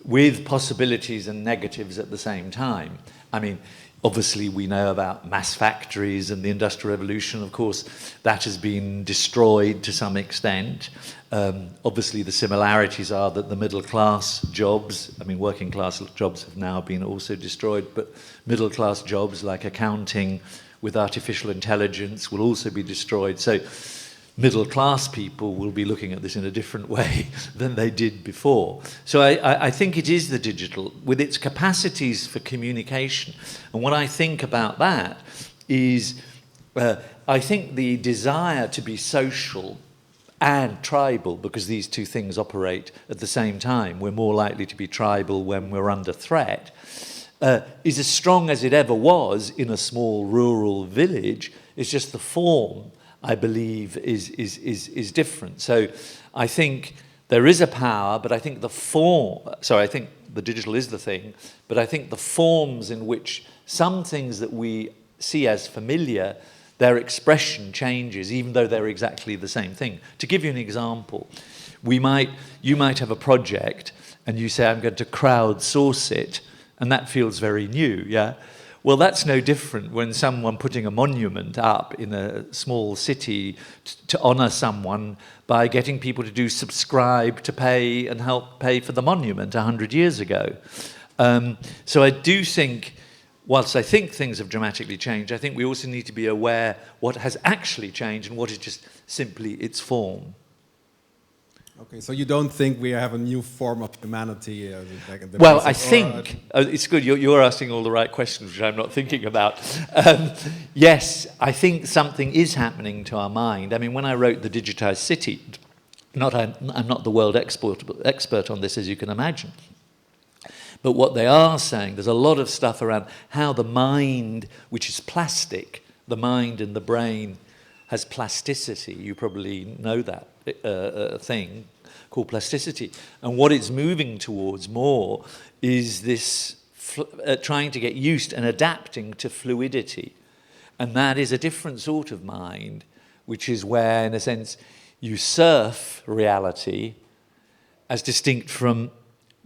with possibilities and negatives at the same time. I mean, obviously we know about mass factories and the Industrial Revolution. Of course, that has been destroyed to some extent. Obviously the similarities are that the middle class jobs, I mean working class jobs have now been also destroyed, but middle class jobs like accounting with artificial intelligence will also be destroyed. So middle class people will be looking at this in a different way than they did before. So I think it is the digital with its capacities for communication. And what I think about that is I think the desire to be social and tribal, because these two things operate at the same time, we're more likely to be tribal when we're under threat, is as strong as it ever was in a small rural village. It's just the form, I believe, is different. So I think there is a power, but I think the form, I think the digital is the thing, but I think the forms in which some things that we see as familiar, their expression changes, even though they're exactly the same thing. To give you an example, you might have a project and you say, I'm going to crowdsource it, and that feels very new, yeah? Well, that's no different when someone putting a monument up in a small city to honor someone by getting people to do subscribe to pay and help pay for the monument 100 years ago. So I do think, whilst I think things have dramatically changed, I think we also need to be aware what has actually changed and what is just simply its form. Okay, so you don't think we have a new form of humanity? Well, I think, it's good, you're asking all the right questions, which I'm not thinking about. Yes, I think something is happening to our mind. I mean, when I wrote The Digitized City, I'm not the world expert on this, as you can imagine. But what they are saying, there's a lot of stuff around how the mind, which is plastic, the mind and the brain has plasticity. You probably know that thing called plasticity. And what it's moving towards more is this trying to get used and adapting to fluidity. And that is a different sort of mind, which is where, in a sense, you surf reality as distinct from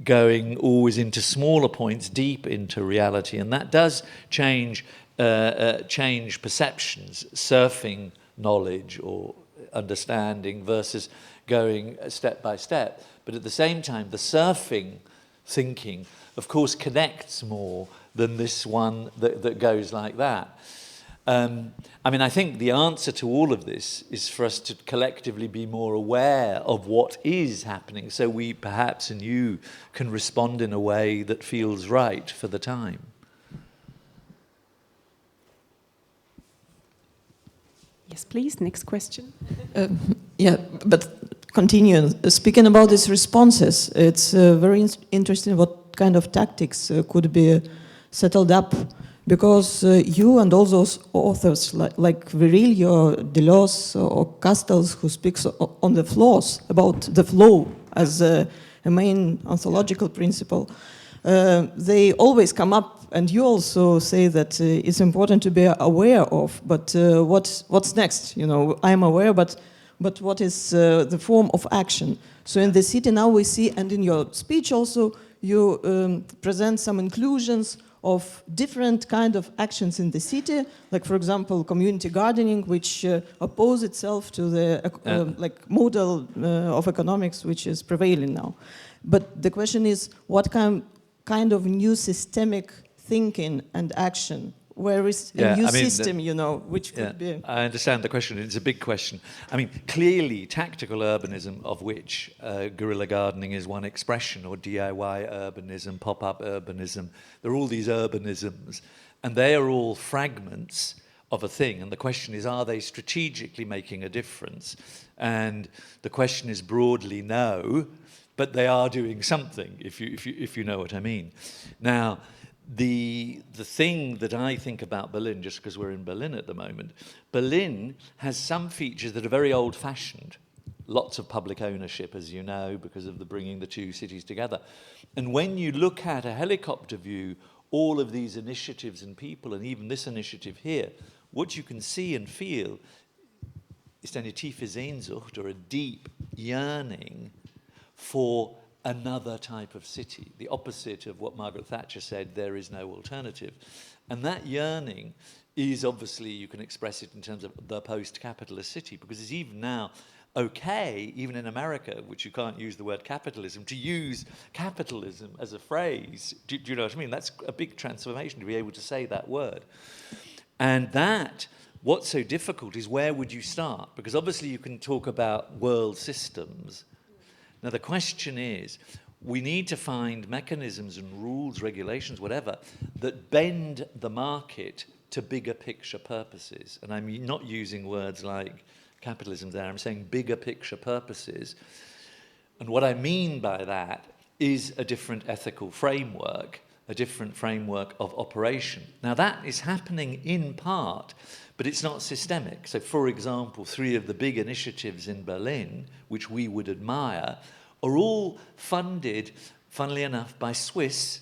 going always into smaller points, deep into reality. And that does change perceptions, surfing knowledge or understanding versus going step by step. But at the same time, the surfing thinking, of course, connects more than this one that goes like that. I mean, I think the answer to all of this is for us to collectively be more aware of what is happening, so we perhaps, and you, can respond in a way that feels right for the time. Yes, please, next question. Yeah, but continue. Speaking about these responses, it's very interesting what kind of tactics could be settled up, because you and all those authors like Virilio, Deleuze or Castells, who speaks on the flaws, about the flow as a main ontological principle, they always come up, and you also say that it's important to be aware of, but what's next? You know, I'm aware, but what is the form of action? So in the city now we see, and in your speech also, you present some inclusions of different kind of actions in the city, like for example community gardening, which oppose itself to the like model of economics which is prevailing now. But the question is, what kind of new systemic thinking and action where is a new system, which could be... I understand the question. It's a big question. I mean, clearly, tactical urbanism, of which guerrilla gardening is one expression, or DIY urbanism, pop-up urbanism, there are all these urbanisms, and they are all fragments of a thing. And the question is, are they strategically making a difference? And the question is broadly no, but they are doing something, if you know what I mean. Now, the thing that I think about Berlin, just because we're in Berlin at the moment, Berlin has some features that are very old-fashioned. Lots of public ownership, as you know, because of the bringing the two cities together. And when you look at a helicopter view, all of these initiatives and people, and even this initiative here, what you can see and feel is eine tiefe Sehnsucht, or a deep yearning for another type of city, the opposite of what Margaret Thatcher said, there is no alternative. And that yearning is obviously, you can express it in terms of the post-capitalist city, because it's even now okay, even in America, which you can't use the word capitalism, to use capitalism as a phrase. Do you know what I mean? That's a big transformation to be able to say that word. And that, what's so difficult is where would you start? Because obviously you can talk about world systems. Now the question is, we need to find mechanisms and rules, regulations, whatever, that bend the market to bigger picture purposes. And I'm not using words like capitalism there, I'm saying bigger picture purposes. And what I mean by that is a different ethical framework, a different framework of operation. Now that is happening in part, but it's not systemic. So for example, 3 of the big initiatives in Berlin, which we would admire, are all funded, funnily enough, by Swiss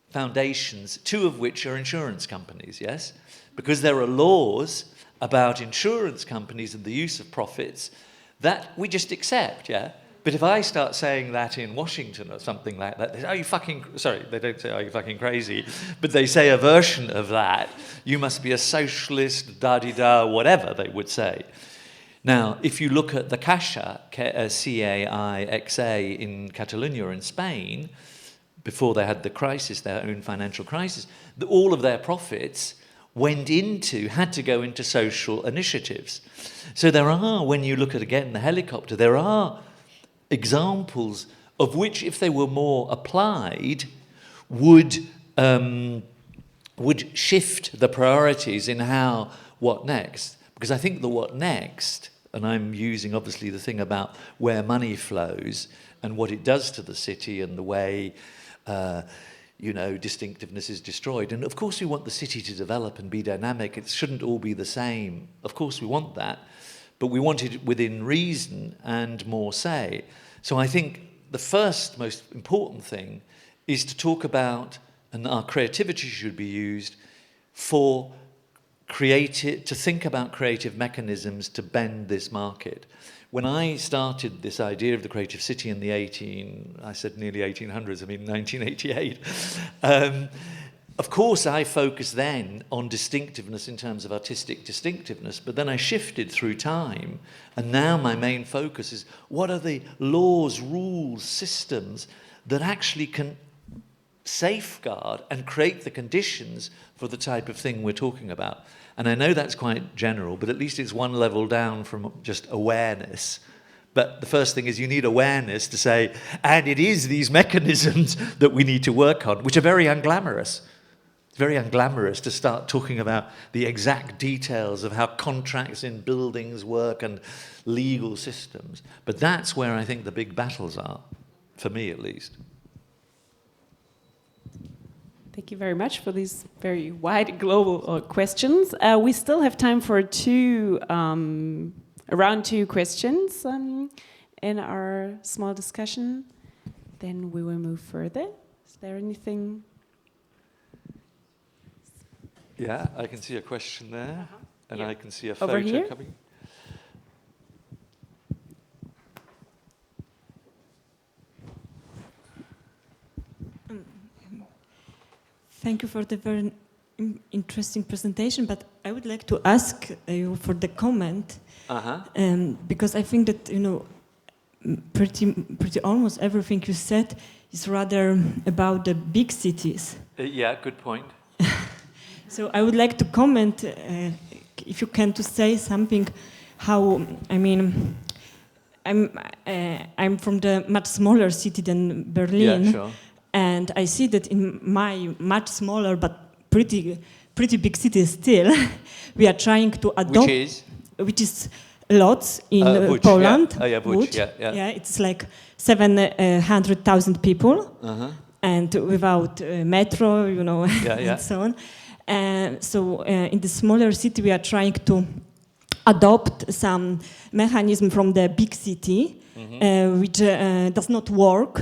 foundations, 2 of which are insurance companies, yes? Because there are laws about insurance companies and the use of profits that we just accept, yeah? But if I start saying that in Washington or something like that, they say, are you fucking, sorry, they don't say, are you fucking crazy? But they say a version of that, you must be a socialist, da-di-da, whatever they would say. Now, if you look at the Caixa, C-A-I-X-A, in Catalonia in Spain, before they had the crisis, their own financial crisis, all of their profits had to go into social initiatives. So there are, when you look at, again, the helicopter, there are examples of which, if they were more applied, would shift the priorities in what next. Because I think the what next, and I'm using obviously the thing about where money flows and what it does to the city and the way distinctiveness is destroyed. And of course we want the city to develop and be dynamic. It shouldn't all be the same. Of course we want that, but we want it within reason and more say. So I think the first most important thing is to talk about, and our creativity should be used to think about creative mechanisms to bend this market. When I started this idea of the creative city in the nearly 1800s, I mean 1988, of course I focused then on distinctiveness in terms of artistic distinctiveness, but then I shifted through time, and now my main focus is what are the laws, rules, systems that actually can safeguard and create the conditions for the type of thing we're talking about. And I know that's quite general, but at least it's one level down from just awareness. But the first thing is you need awareness to say, and it is these mechanisms that we need to work on, which are very unglamorous. It's very unglamorous to start talking about the exact details of how contracts in buildings work and legal systems. But that's where I think the big battles are, for me at least. Thank you very much for these very wide global questions. We still have time for around 2 questions in our small discussion. Then we will move further. Is there anything? Yeah, I can see a question there, and I can see a Over photo here? coming. Thank you for the very interesting presentation, but I would like to ask you for the comment, because I think that pretty almost everything you said is rather about the big cities. Yeah, good point. So I would like to comment, if you can, to say something. How I mean, I'm from the much smaller city than Berlin, Yeah, sure. and I see that in my much smaller but pretty big city still, we are trying to adopt. Which is lots in Łódź, Poland. Yeah. Oh yeah, Łódź, yeah. It's like 700,000 people, and without metro, and so on. So in the smaller city, we are trying to adopt some mechanism from the big city, which does not work.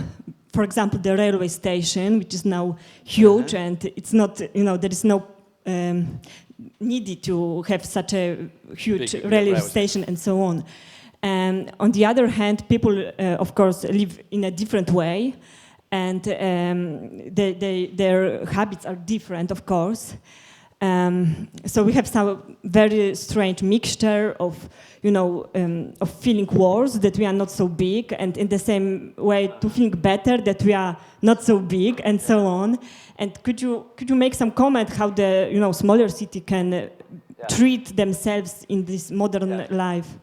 For example, the railway station, which is now huge, and it's not, there is no needed to have such a huge railway station and so on. On the other hand, people, of course, live in a different way, and their habits are different, of course. So we have some very strange mixture of, of feeling worse that we are not so big, and in the same way to feeling better that we are not so big, and so on. And could you make some comment how the smaller city can treat themselves in this modern life?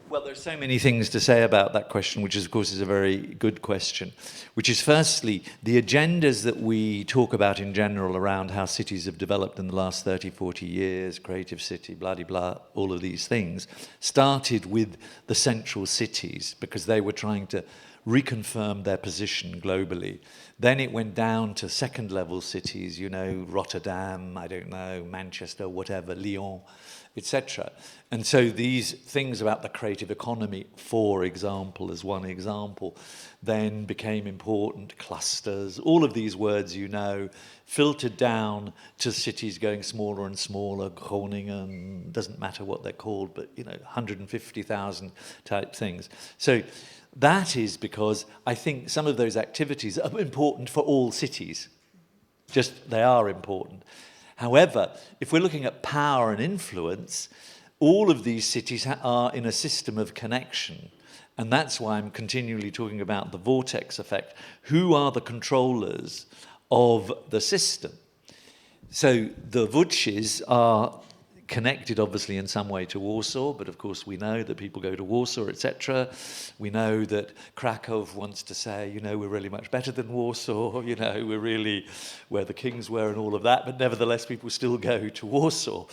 Well, there's so many things to say about that question, which of course is a very good question, which is firstly, the agendas that we talk about in general around how cities have developed in the last 30, 40 years, creative city, blah-de-blah, all of these things, started with the central cities because they were trying to reconfirm their position globally. Then it went down to second-level cities, Rotterdam, I don't know, Manchester, whatever, Lyon, etc. And so these things about the creative economy, for example, as one example, then became important, clusters, all of these words filtered down to cities going smaller and smaller, Groningen, doesn't matter what they're called, but 150,000 type things. So that is because I think some of those activities are important for all cities. Just they are important. However, if we're looking at power and influence, all of these cities are in a system of connection. And that's why I'm continually talking about the vortex effect. Who are the controllers of the system? So the Łódźes are connected, obviously, in some way to Warsaw, but of course we know that people go to Warsaw, etc. We know that Krakow wants to say, we're really much better than Warsaw, we're really where the kings were and all of that, but nevertheless people still go to Warsaw.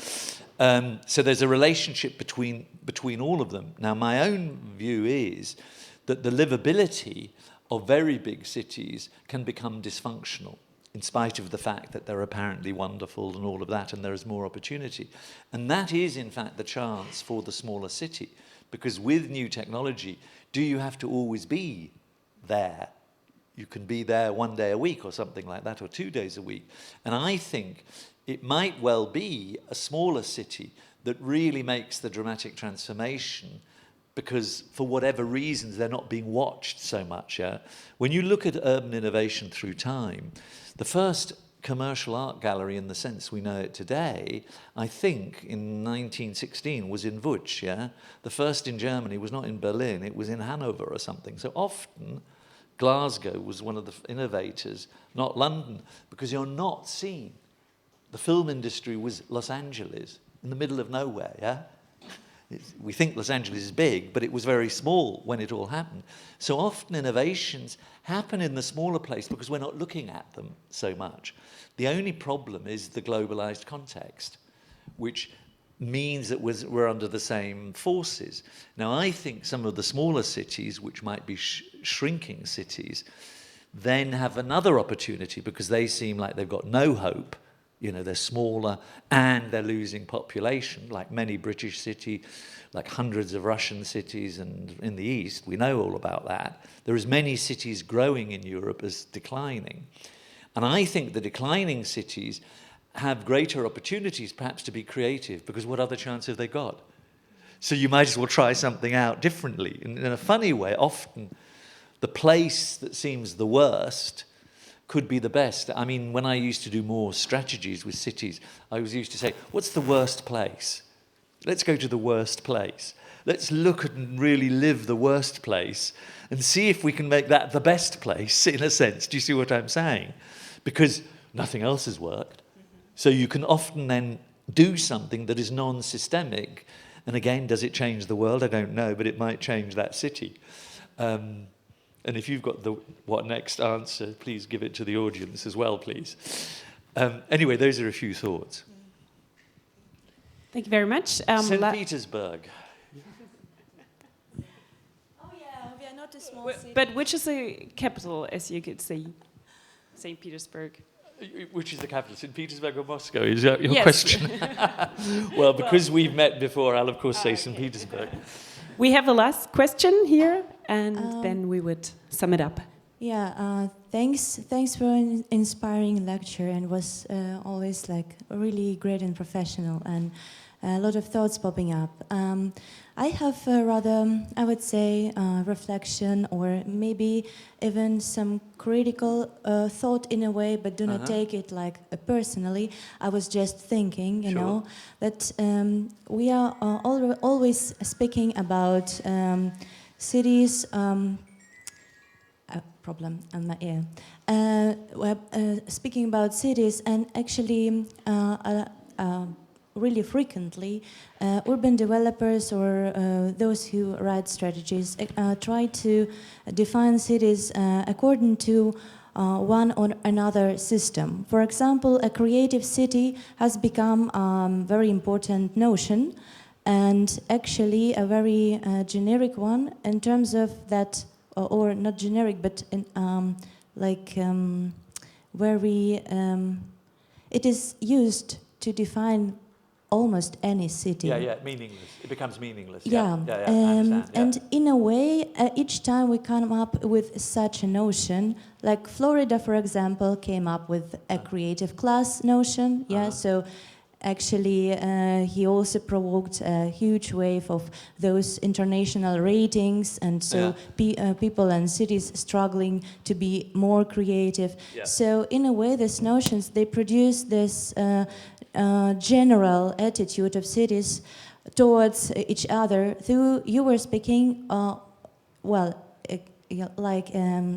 So there's a relationship between all of them. Now, my own view is that the livability of very big cities can become dysfunctional, in spite of the fact that they're apparently wonderful and all of that, and there is more opportunity. And that is, in fact, the chance for the smaller city, because with new technology, do you have to always be there? You can be there 1 day a week or something like that, or 2 days a week. And I think it might well be a smaller city that really makes the dramatic transformation, because for whatever reasons, they're not being watched so much. Yeah? When you look at urban innovation through time, the first commercial art gallery in the sense we know it today, I think in 1916 was in Łódź, yeah? The first in Germany was not in Berlin, it was in Hanover or something. So often Glasgow was one of the innovators, not London, because you're not seen. The film industry was Los Angeles, in the middle of nowhere, yeah? We think Los Angeles is big, but it was very small when it all happened. So often innovations happen in the smaller place because we're not looking at them so much. The only problem is the globalized context, which means that we're under the same forces. Now, I think some of the smaller cities, which might be shrinking cities, then have another opportunity because they seem like they've got no hope. They're smaller and they're losing population, like many British cities, like hundreds of Russian cities, and in the East, we know all about that. There is many cities growing in Europe as declining. And I think the declining cities have greater opportunities perhaps to be creative, because what other chance have they got? So you might as well try something out differently. In a funny way, often the place that seems the worst could be the best. I mean, when I used to do more strategies with cities, I was used to say, what's the worst place? Let's go to the worst place. Let's look at and really live the worst place and see if we can make that the best place, in a sense. Do you see what I'm saying? Because nothing else has worked. So you can often then do something that is non-systemic, and again, does it change the world? I don't know, but it might change that city. And if you've got the what next answer, please give it to the audience as well, please. Anyway, those are a few thoughts. Thank you very much. St. Petersburg. Oh yeah, we are not a small city. But which is the capital, as you could see? St. Petersburg. Which is the capital, St. Petersburg or Moscow? Is that your Yes. question? Well, because we've met before, I'll of course say St. Petersburg. We have the last question here, and then we would sum it up. Yeah, thanks for an inspiring lecture, and was always like really great and professional, and a lot of thoughts popping up. I have rather, I would say, reflection, or maybe even some critical thought in a way, but do not take it like personally. I was just thinking, you know, that we are always speaking about cities. Problem on my ear. We're speaking about cities, and actually, really frequently, urban developers or those who write strategies try to define cities according to one or another system. For example, a creative city has become a very important notion, and actually a very generic one in terms of that, or not generic, but in, very, it is used to define almost any city. Yeah, meaningless. It becomes meaningless. Yeah, I understand. and in a way, each time we come up with such a notion, like Florida, for example, came up with a creative class notion. Yeah, so actually, he also provoked a huge wave of those international ratings, and so people and cities struggling to be more creative. Yeah. So in a way, these notions, they produce this general attitude of cities towards each other. Though you were speaking,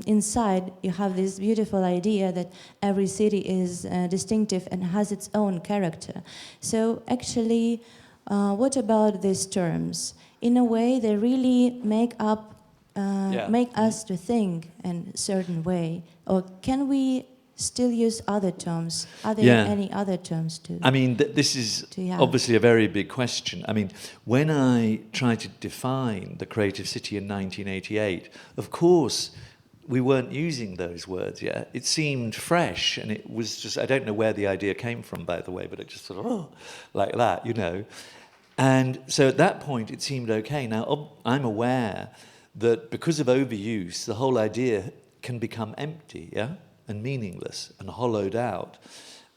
inside you have this beautiful idea that every city is distinctive and has its own character. So actually, what about these terms? In a way, they really make us to think in a certain way. Or can we still use other terms? Are there any other terms too? I mean, this is obviously a very big question. I mean, when I tried to define the creative city in 1988, of course, we weren't using those words yet. It seemed fresh, and it was just, I don't know where the idea came from, by the way, but it just sort of, like that, you know. And so at that point, it seemed okay. Now, I'm aware that because of overuse, the whole idea can become empty, and meaningless and hollowed out.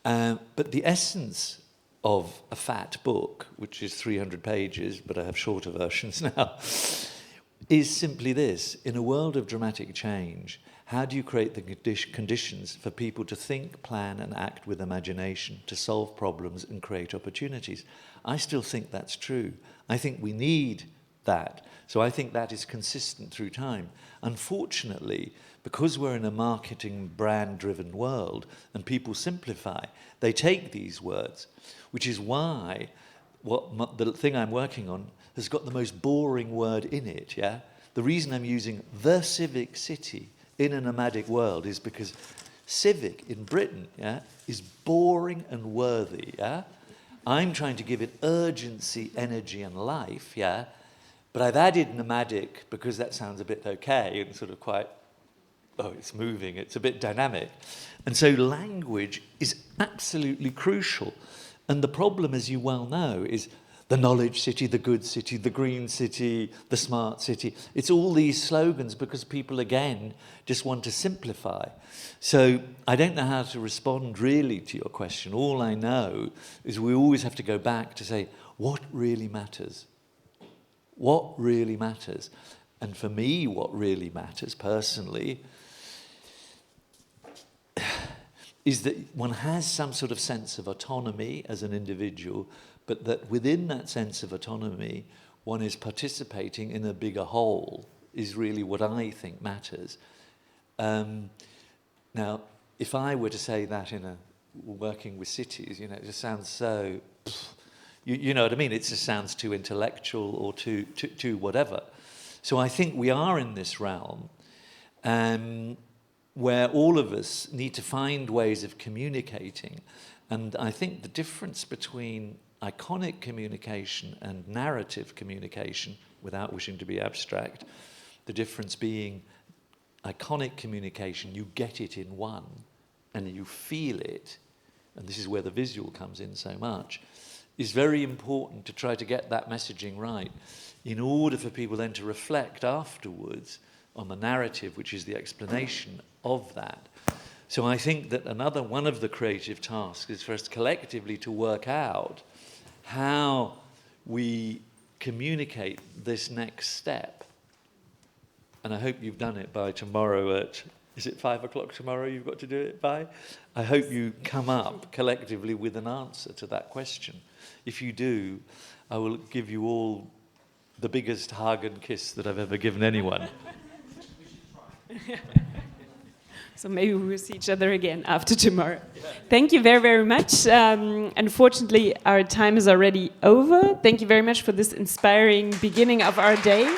But the essence of a fat book, which is 300 pages, but I have shorter versions now, is simply this. In a world of dramatic change, how do you create the conditions for people to think, plan, and act with imagination, to solve problems and create opportunities? I still think that's true. I think we need that. So I think that is consistent through time. Unfortunately, because we're in a marketing, brand-driven world and people simplify, they take these words, which is why the thing I'm working on has got the most boring word in it, The reason I'm using the Civic City in a nomadic world is because civic in Britain, is boring and worthy, I'm trying to give it urgency, energy, and life, But I've added nomadic because that sounds a bit okay and sort of quite, it's moving, it's a bit dynamic. And so language is absolutely crucial. And the problem, as you well know, is the knowledge city, the good city, the green city, the smart city. It's all these slogans because people, again, just want to simplify. So I don't know how to respond really to your question. All I know is we always have to go back to say, what really matters? What really matters? And for me, what really matters personally is that one has some sort of sense of autonomy as an individual, but that within that sense of autonomy, one is participating in a bigger whole, is really what I think matters. Now, if I were to say that in a working with cities, you know, it just sounds so, you know what I mean? It just sounds too intellectual or too whatever. So I think we are in this realm where all of us need to find ways of communicating. And I think the difference between iconic communication and narrative communication, without wishing to be abstract, the difference being iconic communication, you get it in one and you feel it, and this is where the visual comes in so much, is very important to try to get that messaging right in order for people then to reflect afterwards on the narrative, which is the explanation of that. So I think that another one of the creative tasks is for us collectively to work out how we communicate this next step. And I hope you've done it by tomorrow at, is it 5 o'clock tomorrow you've got to do it by? I hope you come up collectively with an answer to that question. If you do, I will give you all the biggest hug and kiss that I've ever given anyone. So maybe we will see each other again after tomorrow. Yeah. Thank you very, very much. Unfortunately, our time is already over. Thank you very much for this inspiring beginning of our day.